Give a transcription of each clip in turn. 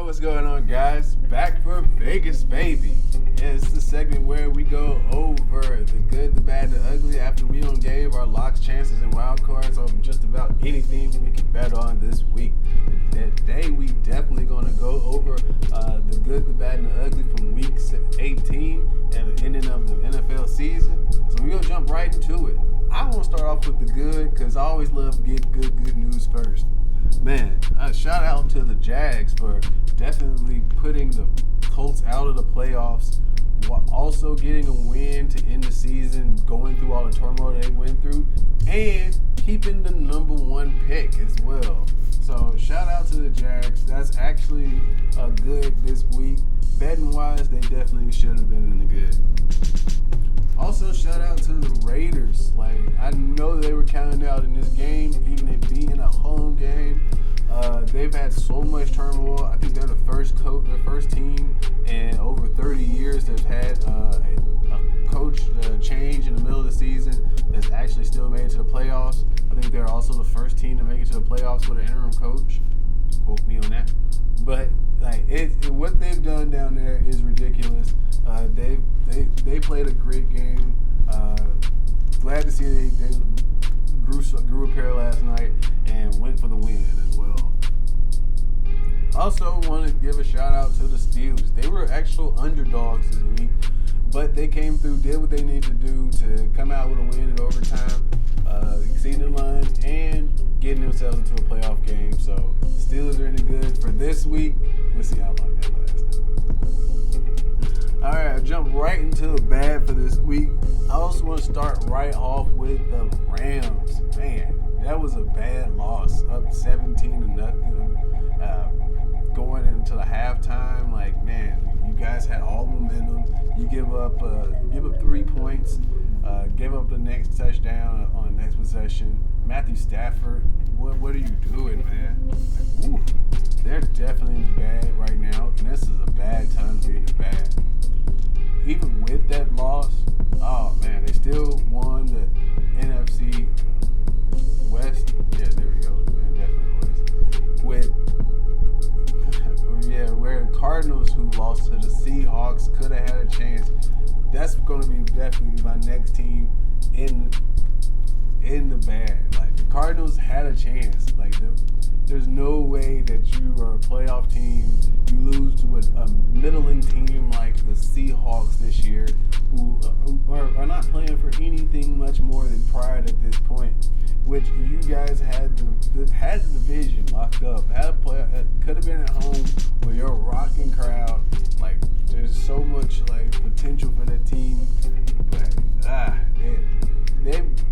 what's going on, guys? Back for Vegas, baby. Yeah, it's the segment where we go over the good, the bad, the ugly after we gave our locks, chances, and wild cards on just about anything we can bet on this week. And today, we definitely going to go over the good, the bad, and the ugly from week 18 and the ending of the NFL season. So we're going to jump right into it. I want to start off with the good because I always love to get good news first. Man, shout out to the Jags for definitely putting the Colts out of the playoffs, while also getting a win to end the season, going through all the turmoil they went through, and keeping the number one pick as well. So shout out to the Jags. That's actually good this week. Betting wise, they definitely should have been in the good. Also, shout out to the Raiders. Like, I know they were counting out in this game, even it being a home game. They've had so much turmoil. I think they're the first team in over 30 years that's had a coach change in the middle of the season that's actually still made it to the playoffs. I think they're also the first team to make it to the playoffs with an interim coach. Quote me on that. But like what they've done down there is ridiculous. They played a great game. Glad to see they grew a pair last night and went for the win as well. Also want to give a shout out to the Steelers. They were actual underdogs this week, but they came through, did what they needed to do to come out with a win in overtime, exceeding the line, and getting themselves into a playoff game. So Steelers are in the good for this week. We'll see how long that lasts. All right, I'll jump right into the bad for this week. I also want to start right off with the Rams. Man, that was a bad loss, up 17-0. Going into the halftime, like, man, you guys had all momentum. You give up 3 points, gave up the next touchdown on the next possession. Matthew Stafford, what are you doing, man? Like, ooh, they're definitely in the bad right now, and this is a bad time to be in the bad. Even with that loss, oh man, they still won the NFC West. Yeah, there we go. Man, definitely West. Where the Cardinals, who lost to the Seahawks, could have had a chance. That's going to be definitely my next team in the bad. Like, the Cardinals had a chance. Like, there's no way that you are a playoff team. You lose to a middling team like the Seahawks this year, who are not playing for anything much more than pride at this point. Which you guys had the division locked up. Could have been at home with your rocking crowd. Like, there's so much like potential for that team, but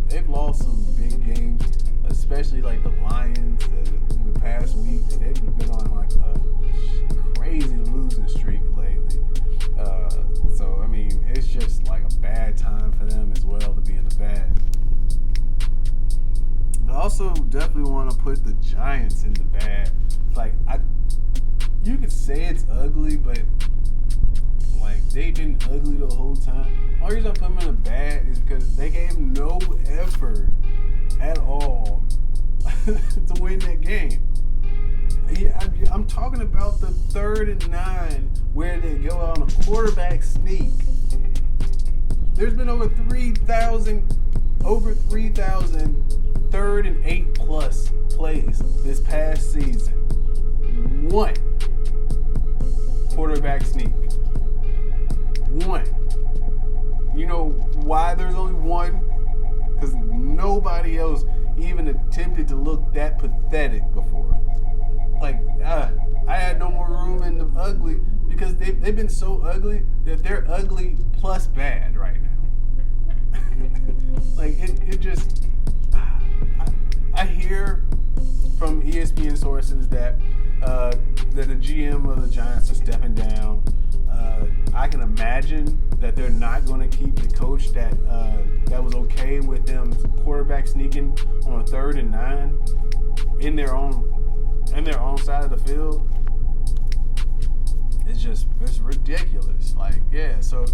they've lost some big games, especially like the Lions in the past weeks. They've been on like a crazy losing streak lately. So I mean, it's just like a bad time for them as well to be in the bad. I also definitely want to put the Giants in the bad. Like, you could say it's ugly, but like, they've been ugly the whole time. The only reason I put them in the bad is because they gave no effort at all to win that game. Yeah, I'm talking about the 3rd and 9 where they go on a quarterback sneak. There's been over 3,000 3rd and 8 plus plays this past season. One quarterback sneak. One. You know why there's only one? Because nobody else even attempted to look that pathetic before. Like, I had no more room in the ugly because they've been so ugly that they're ugly plus bad right now. Like, it just... I hear from ESPN sources that the GM of the Giants are stepping down. I can imagine that they're not going to keep the coach that was okay with them quarterback sneaking on a 3rd and 9 in their own side of the field. It's ridiculous. Like, yeah, so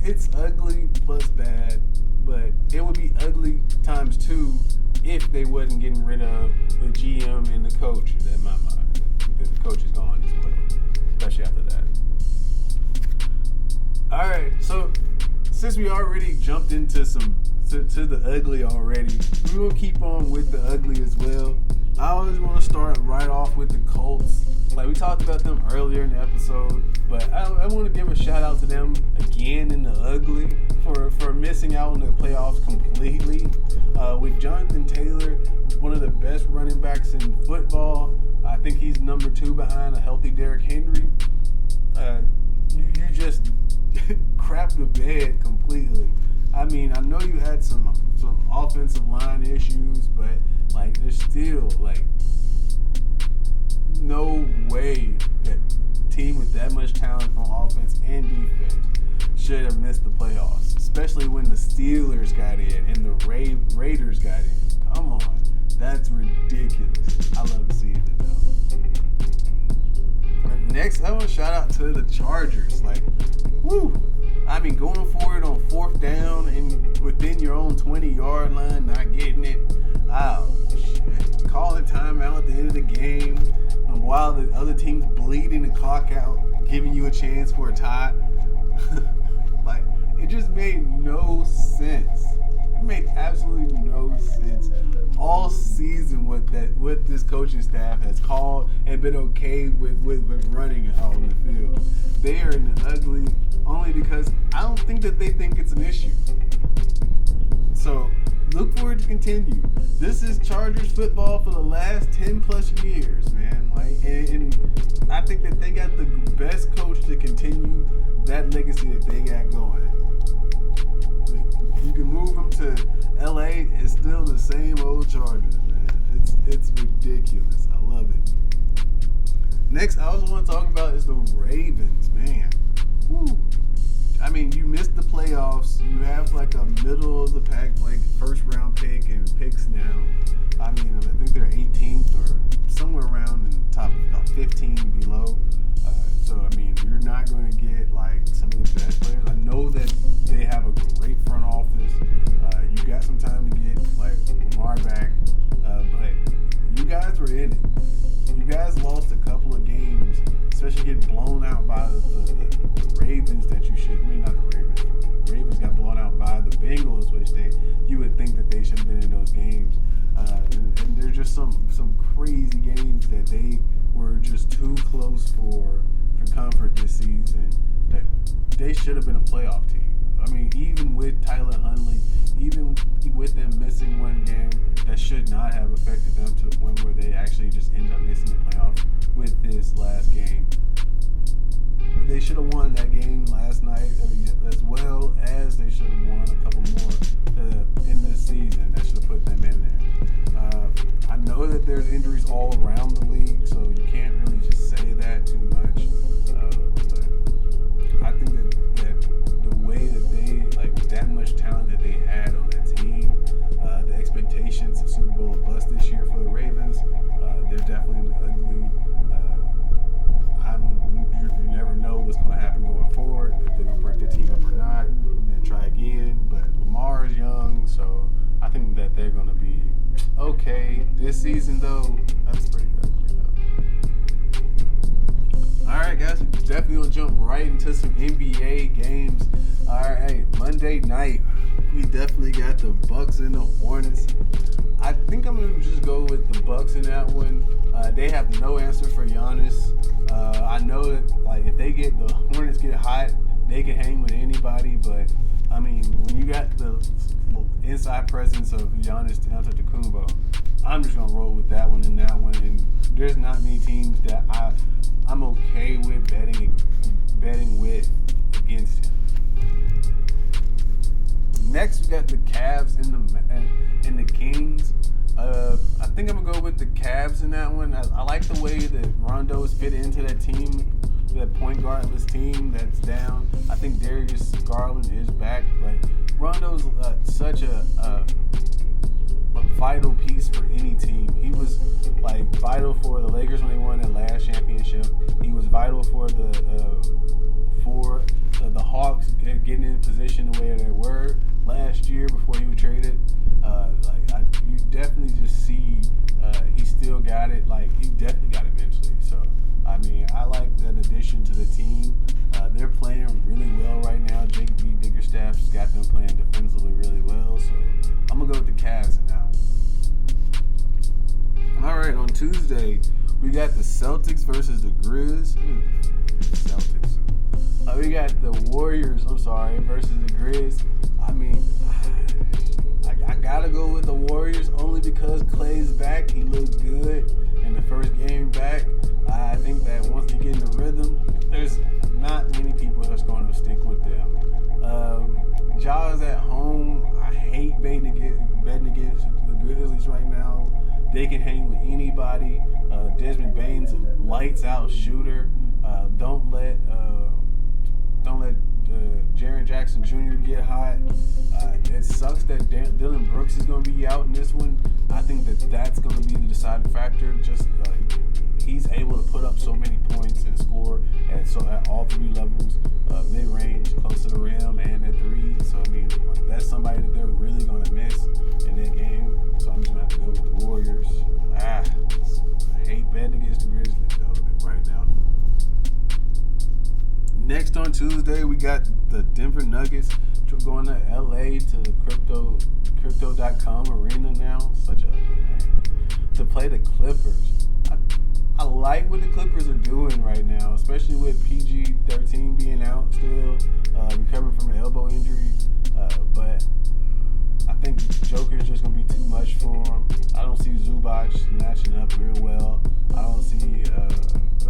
it's ugly plus bad, but it would be ugly times 2 if they wasn't getting rid of the GM and the coach. In my mind, the coach is gone as So, since we already jumped into to the ugly already, we will keep on with the ugly as well. I always want to start right off with the Colts. Like we talked about them earlier in the episode, but I want to give a shout out to them again in the ugly for missing out on the playoffs completely. With Jonathan Taylor, one of the best running backs in football, I think he's number 2 behind a healthy Derrick Henry. You just crap the bed completely. I mean, I know you had some offensive line issues, but like there's still like no way that team with that much talent on offense and defense should have missed the playoffs, especially when the Steelers got in and the Raiders got in. Come on, that's ridiculous. I love seeing it though. Next, I want to shout out to the Chargers. Like, woo! I mean, going for it on 4th down and within your own 20-yard line, not getting it. Oh, shit. Calling timeout at the end of the game while the other team's bleeding the clock out, giving you a chance for a tie. Like, it just made no sense. It made absolutely no sense. All season, what this coaching staff has called and been okay with running out on the field. They are in the ugly only because I don't think that they think it's an issue. So look for it to continue. This is Chargers football for the last 10 plus years, man. Like, and I think that they got the best coach to continue that legacy that they got going. You can move them to LA, it's still the same old Chargers, man. It's ridiculous. I love it. Next, I also want to talk about is the Ravens, man. Woo. I mean, you missed the playoffs. You have like a middle of the pack, like first round pick and picks now. I mean, I think they're 18th or somewhere around in the top 15 below. So, I mean, you're not going to get like some of the best players. I know that they have a great front office. You got some time to get like Lamar back, but you guys were in it. You guys lost a couple of games, especially getting blown out by the Ravens that you should. I mean, not the Ravens. The Ravens got blown out by the Bengals, which you would think that they should have been in those games. And there's just some crazy games that they were just too close for comfort this season. That they should have been a playoff team. I mean, even with Tyler Huntley, even with them missing one game, that should not have affected them to the point where they actually just end up missing the playoffs with this last game. They should have won that game last night, as well as they should have won a couple more in this season. That should have put them in there. I know that there's injuries all around the league, so you can't really just say that too much. But I think that the way that they, like, with that much talent that they had on that team, the expectations of Super Bowl or bust this year for the Ravens, they're definitely ugly. You never know what's going to happen going forward, if they're going to break their team up or not, and try again. But Lamar is young, so I think that they're going to be okay. This season, though, that's pretty ugly, though. All right, guys, we're definitely going to jump right into some NBA games. All right, hey, Monday night, we definitely got the Bucks and the Hornets. I think I'm going to just go with the Bucks in that one. They have no answer for Giannis. I know that, like, if the Hornets get hot, they can hang with anybody. But I mean, when you got the inside presence of Giannis Antetokounmpo, I'm just gonna roll with that one and that one. And there's not many teams that I'm okay with betting with against him. Next, we got the Cavs and the Kings. I think I'm gonna go with the Cavs in that one. I like the way that Rondo is fit into that team, that point guardless team that's down. I think Darius Garland is back, but Rondo's such a vital piece for any team. He was like vital for the Lakers when they won that last championship. He was vital for the Hawks getting in position the way they were last year before he was traded. You definitely just see he still got it. Like, he definitely got it eventually. So, I mean, I like that addition to the team. They're playing really well right now. Jake B Tuesday, we got the Celtics versus the Grizz. Celtics. We got the Warriors, versus the Grizz. I mean, I gotta go with the Warriors only because Klay's back. He looked good in the first game back. I think that once they get in the rhythm, there's not many people that's going to stick with them. Jaws at home. I hate betting against the Grizzlies right now. They can hang with anybody. Desmond Bane's a lights out shooter. Don't let Jaren Jackson Jr. get hot. It sucks that Dylan Brooks is going to be out in this one. I think that's going to be the deciding factor. Just he's able to put up so many points and score at all three levels, mid-range, close to the rim, and at three. So I mean, that's somebody that they're really going to miss in that game. So I'm just going to have to go with the Warriors. I hate betting against the Grizzlies though right now. Next on Tuesday, we got the Denver Nuggets going to LA to the crypto.com arena now. Such a ugly name. To play the Clippers. I like what the Clippers are doing right now, especially with PG-13 being out still, recovering from an elbow injury. But I think Joker's just going to be too much for him. I don't see Zubac matching up real well. I don't see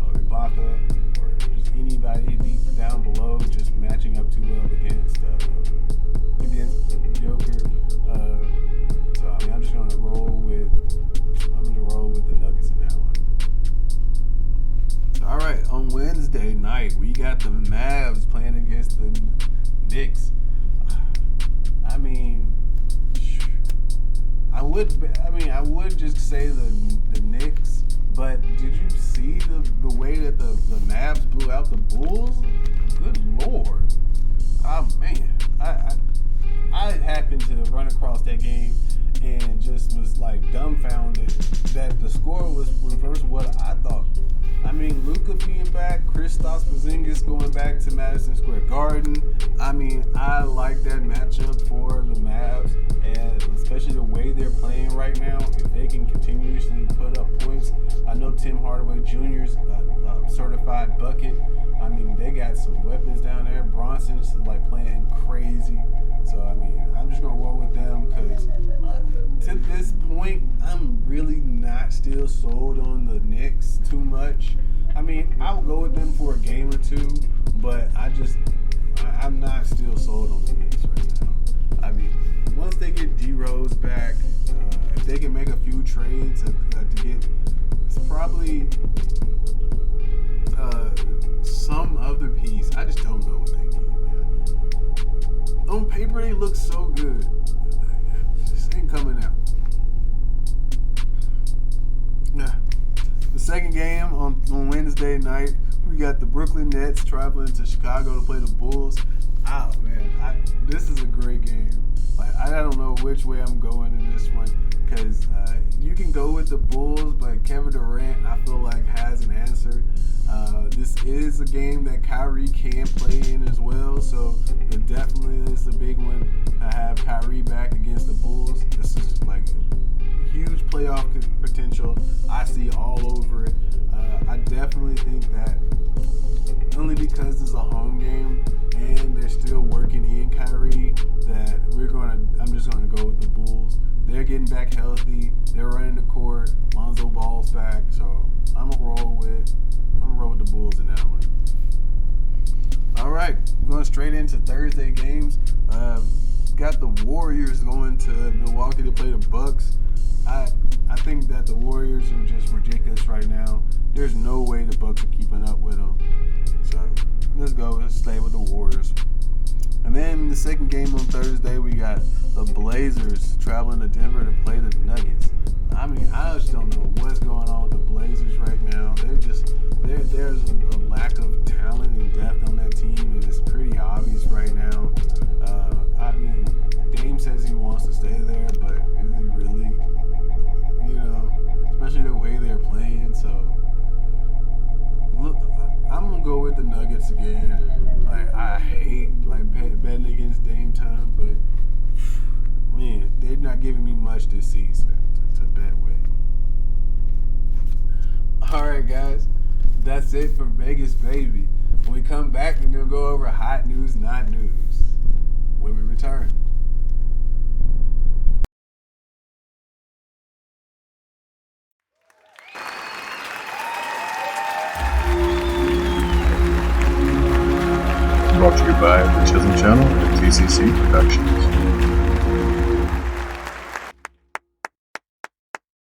Ibaka or just anybody deep down below just matching up too well against Joker. So I mean, I'm just going to roll with the Nuggets in that one. All right, on Wednesday night, we got the Mavs playing against the Knicks. I mean, I would just say the Knicks, but did you see the way that the Mavs blew out the Bulls? Good Lord. Oh, man. I happened to run across that game and just was like dumbfounded that the score was reverse what I thought. I mean, Luka being back, Kristaps Porzingis going back to Madison Square Garden. I mean, I like that matchup for the Mavs, and especially the way they're playing right now. If they can continuously put up points, I know Tim Hardaway Jr.'s a certified bucket. I mean, they got some weapons down there. Bronson's like playing crazy. So, I mean, I'm just going to roll with them because to this point, I'm really not still sold on the Knicks too much. I mean, I'll go with them for a game or two, but I'm not still sold on the Knicks right now. I mean, once they get D-Rose back, if they can make a few trades to get, it's probably some other piece. I just don't know what they need, man. On paper, they look so good. This ain't coming out. Yeah. The second game on Wednesday night, we got the Brooklyn Nets traveling to Chicago to play the Bulls. Oh, man. This is a great game. Like, I don't know which way I'm going in this one because you can go with the Bulls, but Kevin Durant, I feel like, has an answer. This is a game that Kyrie can play in as well, so it definitely is a big one to have Kyrie back against the Bulls. This is like huge playoff potential. I see all over it. I definitely think that only because it's a home game and they're still working in Kyrie, that I'm just gonna go with the Bulls. They're getting back healthy. They're running the court. Lonzo Ball's back, so I'm gonna roll with the Bulls in that one. All right, going straight into Thursday games. Got the Warriors going to Milwaukee to play the Bucks. I think that the Warriors are just ridiculous right now. There's no way the Bucks are keeping up with them. So let's stay with the Warriors. And then the second game on Thursday, we got the Blazers traveling to Denver to play the Nuggets. I mean, I just don't know what's going on with the Blazers right now. There's a lack of talent and depth on that team, and it's pretty obvious right now. I mean, Dame says he wants to stay there, but is he really? Especially the way they're playing. So, look, I'm gonna go with the Nuggets again. Like, I hate betting against Dame time, but man, they're not giving me much this season to bet with. guys. That's it for Vegas, baby. When we come back, we're going to go over hot news, not news. When we return. Brought to you by the Chism Channel and TCC Productions.